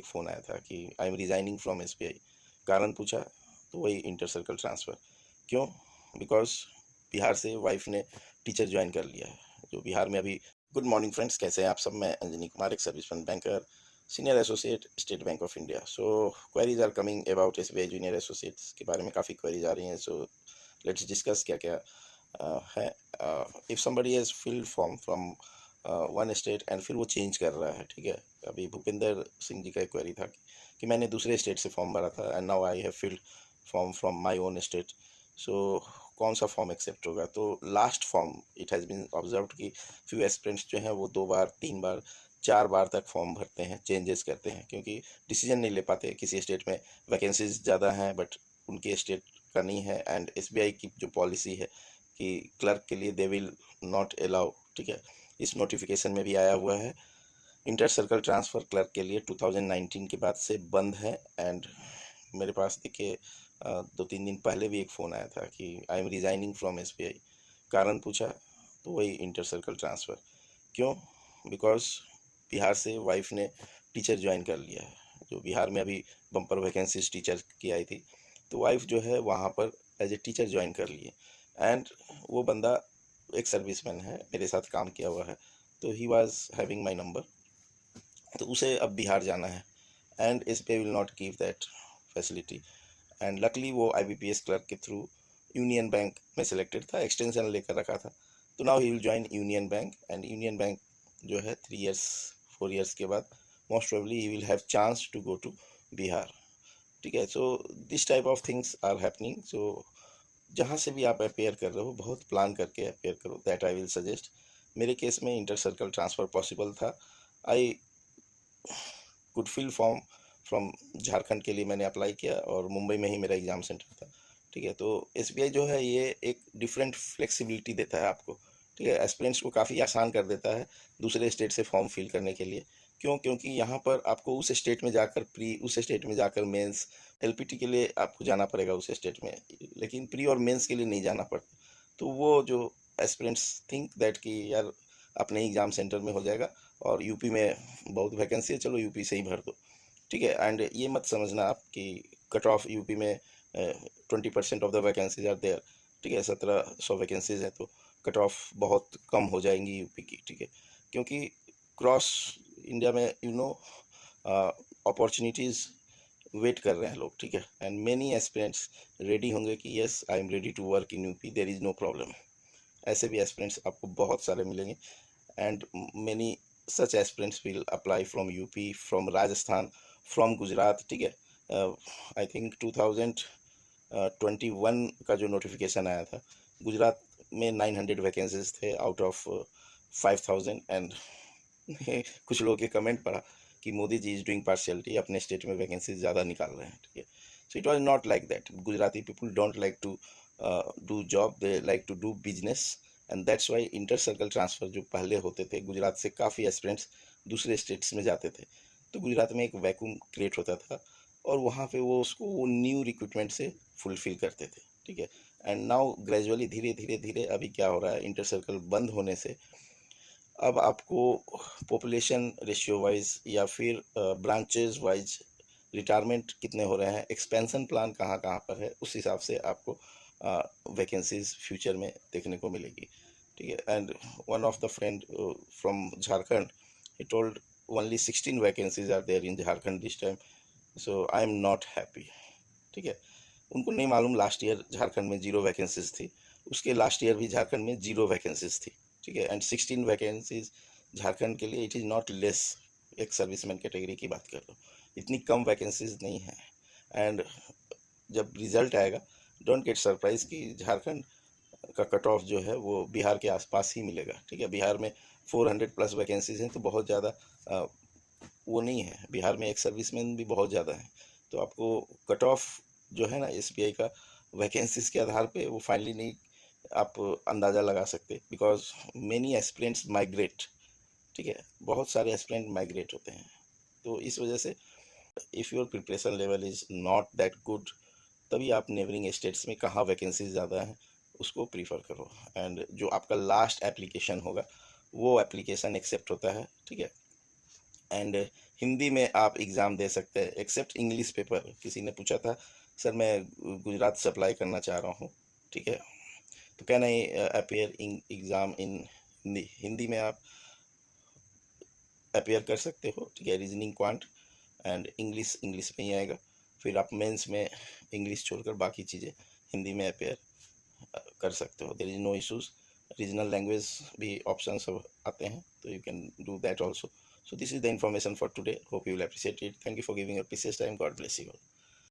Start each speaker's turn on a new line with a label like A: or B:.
A: एक फ़ोन आया था कि I am resigning from SBI. कारण पूछा तो वही इंटर सर्कल ट्रांसफ़र। क्यों? बिकॉज़ बिहार से वाइफ़ ने टीचर जॉइन कर लिया है, जो बिहार में अभी। गुड मॉर्निंग फ्रेंड्स, कैसे हैं आप सब? मैं अंजनी कुमार, एक serviceman banker, senior associate, State Bank of India. So queries are coming about SBI junior associates के बारे में काफ़ी क्वेरीज आ रही हैं। सो लेट्स डिस्कस क्या क्या है। If somebody has field form from one state and फिर वो चेंज कर रहा है, ठीक है। अभी भूपेंद्र सिंह जी का एक क्वेरी था कि मैंने दूसरे स्टेट से फॉर्म भरा था and now I have filled form from my own state. So कौन सा फॉर्म एक्सेप्ट होगा? तो last form it has been observed कि फ्यू एस्पिरेंट्स जो हैं वो 2 बार 3 बार 4 बार तक फॉर्म भरते हैं, चेंजेस करते हैं, क्योंकि डिसीजन नहीं ले पाते। किसी स्टेट में वैकेंसीज ज़्यादा हैं बट उनके स्टेट का नहीं है, एंड एसबीआई की जो पॉलिसी है कि क्लर्क के लिए दे विल नॉट अलाउ, ठीक है। इस नोटिफिकेशन में भी आया हुआ है, इंटर सर्कल ट्रांसफ़र क्लर्क के लिए 2019 के बाद से बंद है। एंड मेरे पास देखिए 2-3 दिन पहले भी एक फ़ोन आया था कि I am resigning from SBI. कारण पूछा तो वही इंटर सर्कल ट्रांसफ़र। क्यों? बिकॉज़ बिहार से वाइफ़ ने टीचर जॉइन कर लिया है, जो बिहार में अभी बम्पर वैकेंसीज टीचर की आई थी, तो वाइफ़ जो है वहाँ पर एज ए टीचर जॉइन कर लिए। एंड वो बंदा एक सर्विसमैन है, मेरे साथ काम किया हुआ है, तो he was having my number. तो उसे अब बिहार जाना है and SBI will not give that facility. And luckily वो आईबीपीएस क्लर्क के थ्रू यूनियन बैंक में सिलेक्टेड था, एक्सटेंशन लेकर रखा था। तो now he will join Union Bank, and Union Bank जो है 3 ईयर्स 4 ईयर्स के बाद most probably he will have chance to go to Bihar, ठीक है। So this type of things are happening. So जहाँ से भी आप अपेयर कर रहे हो, बहुत प्लान करके अपेयर करो, दैट आई विल सजेस्ट। मेरे केस में इंटर सर्कल ट्रांसफ़र पॉसिबल था। I could fill form from Jharkhand के लिए मैंने अप्लाई किया और मुंबई में ही मेरा एग्ज़ाम सेंटर था, ठीक है। तो एसबीआई जो है ये एक डिफरेंट फ्लेक्सिबिलिटी देता है आपको, ठीक है। एस्पिरेंट्स को काफ़ी आसान कर देता है दूसरे स्टेट से फॉर्म फिल करने के लिए। क्यों? क्योंकि यहाँ पर आपको उस स्टेट में जाकर प्री, उस स्टेट में जाकर मेंस, एलपीटी के लिए आपको जाना पड़ेगा उस स्टेट में, लेकिन प्री और मेंस के लिए नहीं जाना पड़ता। तो वो जो एस्पिरेंट्स थिंक दैट कि यार अपने एग्ज़ाम सेंटर में हो जाएगा और यूपी में बहुत वैकेंसी है, चलो यूपी से ही भर दो, ठीक है। एंड ये मत समझना आप कि कट ऑफ यूपी में 20% of the vacancies are there, ठीक है। 1700 वैकेंसीज हैं तो कट ऑफ बहुत कम हो जाएंगी यूपी की, ठीक है। क्योंकि क्रॉस इंडिया में अपॉर्चुनिटीज़ वेट कर रहे हैं लोग, ठीक है। एंड मेनी एस्पिरेंट्स रेडी होंगे कि yes I am ready to work in UP, there is no problem. ऐसे भी एस्पिरेंट्स आपको बहुत सारे मिलेंगे, and many such aspirants will apply from UP, from Rajasthan, from Gujarat, ठीक है। आई थिंक 2021 का जो नोटिफिकेशन आया था, गुजरात में 900 वैकेंसीज थे आउट ऑफ 5000। एंड कुछ लोगों के कमेंट पढ़ा कि Modi ji is doing partiality, अपने स्टेट में वैकेंसीज ज़्यादा निकाल रहे हैं, ठीक है। So it was not like that. Gujarati people don't like to do job, they like to do business, and that's why inter circle transfer जो पहले होते थे, गुजरात से काफ़ी एस्पिरेंट्स दूसरे स्टेट्स में जाते थे, तो गुजरात में एक वैक्यूम क्रिएट होता था और वहाँ पे वो उसको वो न्यू रिक्रूटमेंट से फुलफिल करते थे, ठीक है। एंड नाउ ग्रेजुअली धीरे धीरे धीरे अभी क्या हो रहा है, इंटर सर्कल बंद होने से अब आपको पॉपुलेशन रेशियो वाइज या फिर ब्रांचेज वाइज रिटायरमेंट कितने हो रहे हैं, एक्सपेंशन प्लान कहाँ कहाँ पर है, उस हिसाब से आपको वैकेंसीज फ्यूचर में देखने को मिलेगी, ठीक है। And one of the friend from Jharkhand, he told only 16 vacancies are there in Jharkhand this time. So I am not happy, ठीक है। उनको नहीं मालूम लास्ट ईयर झारखंड में 0 वैकेंसीज थी, उसके लास्ट ईयर भी झारखंड में 0 वैकेंसीज थी, ठीक है। एंड 16 वैकेंसीज झारखंड के लिए इट इज़ नॉट लेस। एक सर्विसमैन कैटेगरी की बात कर लो, इतनी कम वैकेंसीज नहीं है। एंड जब रिजल्ट आएगा, डोंट गेट सरप्राइज कि झारखंड का कट ऑफ जो है वो बिहार के आसपास ही मिलेगा, ठीक है। बिहार में 400 प्लस वैकेंसीज हैं, तो बहुत ज़्यादा वो नहीं है। बिहार में एक सर्विसमैन भी बहुत ज़्यादा है, तो आपको कट ऑफ जो है ना एसबीआई का, वैकेंसीज के आधार पे वो फाइनली नहीं आप अंदाज़ा लगा सकते, बिकॉज मेनी एस्पिरेंट्स माइग्रेट, ठीक है। बहुत सारे एस्पिरेंट माइग्रेट होते हैं, तो इस वजह से if your preparation level is not that good, तभी आप नेबरिंग स्टेट्स में कहाँ वैकेंसीज ज़्यादा हैं उसको प्रीफर करो। एंड जो आपका लास्ट एप्लीकेशन होगा वो एप्लीकेशन एक्सेप्ट होता है, ठीक है। एंड हिंदी में आप एग्ज़ाम दे सकते हैं एक्सेप्ट इंग्लिश पेपर। किसी ने पूछा था सर मैं गुजरात से अप्लाई करना चाह रहा हूँ, ठीक है, तो can I appear in exam in Hindi. Hindi में आप अपेयर कर सकते हो, ठीक है, reasoning quant and English, English में ही आएगा। फिर आप मेंस में इंग्लिश छोड़कर बाकी चीज़ें हिंदी में अपेयर कर सकते हो, there is no issues. Regional language भी ऑप्शन सब आते हैं, तो you can do that also. So this is the information for today. Hope you will appreciate it. Thank you for giving your precious time. God bless you all.